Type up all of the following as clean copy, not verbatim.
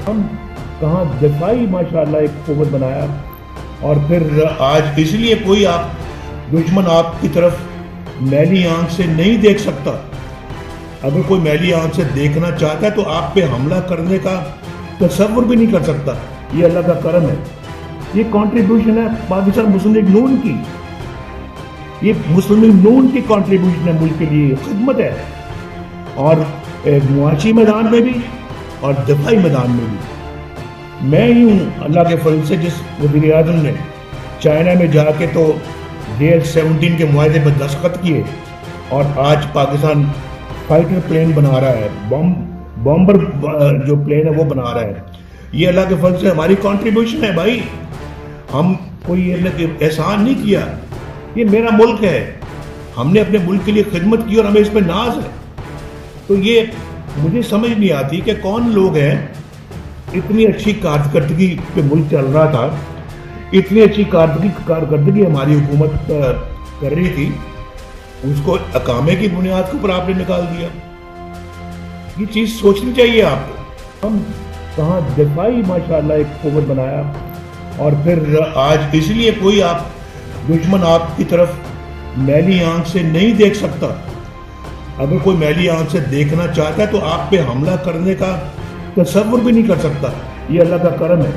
हम कहाँ दफाई माशाल्लाह एक कुव्वत बनाया, और फिर आज इसलिए कोई आप दुश्मन आपकी तरफ मैली आंख से नहीं देख सकता। अगर कोई मैली आंख से देखना चाहता है तो आप पे हमला करने का तसव्वुर भी नहीं कर सकता। ये अल्लाह का करम है, ये कंट्रीब्यूशन है पाकिस्तान मुस्लिम लीग नून की, ये मुस्लिम लीग नून की कंट्रीब्यूशन है, मुल्क के लिए खिदमत है, और मुआशी मैदान में भी और दफाई मैदान में भी। मैं ही हूँ अल्लाह के फजल से जिस वज़ीर आज़म ने चाइना में जाके तो DH-17 के मुआहदे पर दस्तखत किए और आज पाकिस्तान फाइटर प्लेन बना रहा है, बॉम्बर जो प्लेन है वो बना रहा है। ये अल्लाह के फजल से हमारी कंट्रीब्यूशन है भाई, हम कोई एहसान नहीं किया। ये मेरा मुल्क है, हमने अपने मुल्क के लिए खिदमत की और हमें इस पर नाज है। तो ये मुझे समझ नहीं आती कि कौन लोग हैं, इतनी अच्छी कारकर्दगी पे मुल्क चल रहा था, इतनी अच्छी कारकर्दगी हमारी हुकूमत कर रही थी, उसको अकामे की बुनियाद के ऊपर आपने निकाल दिया। ये चीज़ सोचनी चाहिए आपको। हम कहाँ दफाई माशाल्लाह एक कुव्वत बनाया, और फिर आज इसलिए कोई आप दुश्मन आपकी तरफ मैली आंख से नहीं देख सकता। अगर कोई मैली आंख से देखना चाहता है तो आप पे हमला करने का तसव्वुर भी नहीं कर सकता। ये अल्लाह का करम है,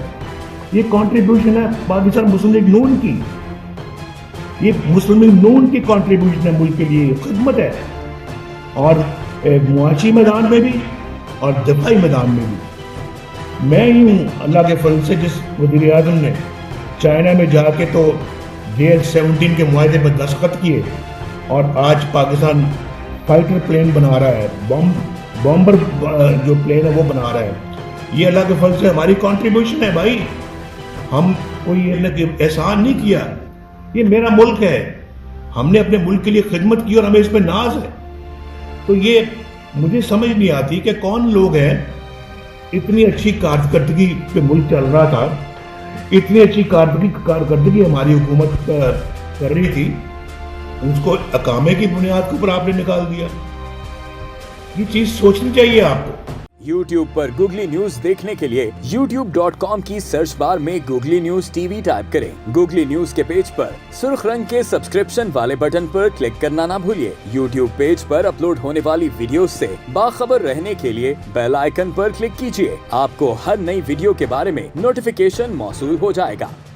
ये कंट्रीब्यूशन है पाकिस्तान मुस्लिम लीग नून की, ये मुस्लिम लीग नून की कंट्रीब्यूशन है, मुल्क के लिए खिदमत है, और मुआशी मैदान में भी और दफाई मैदान में भी। मैं ही हूँ अल्लाह के फजल से जिस वज़ीर आज़म ने चाइना में जाके तो DH-17 के मुआहदे पर दस्तखत किए और आज पाकिस्तान फाइटर प्लेन बना रहा है, बॉम्बर जो प्लेन है वो बना रहा है। ये अल्लाह के फजल से हमारी कंट्रीब्यूशन है भाई, हम कोई एहसान नहीं किया। ये मेरा मुल्क है, हमने अपने मुल्क के लिए खिदमत की और हमें इस पर नाज है। तो ये मुझे समझ नहीं आती कि कौन लोग हैं, इतनी अच्छी कारकर्दगी पे मुल्क चल रहा था, इतनी अच्छी कारकर्दगी हमारी हुकूमत कर रही थी, उसको अकामे की बुनियाद के ऊपर आपने निकाल दिया। ये चीज़ सोचनी चाहिए आपको। YouTube पर गूगली न्यूज देखने के लिए youtube.com की सर्च बार में गूगली न्यूज TV टाइप करें। गूगली न्यूज के पेज पर सुर्ख रंग के सब्सक्रिप्शन वाले बटन पर क्लिक करना ना भूलिए। YouTube पेज पर अपलोड होने वाली वीडियोस से बाखबर रहने के लिए बेल आइकन पर क्लिक कीजिए। आपको हर नई वीडियो के बारे में नोटिफिकेशन मौसूल हो जाएगा।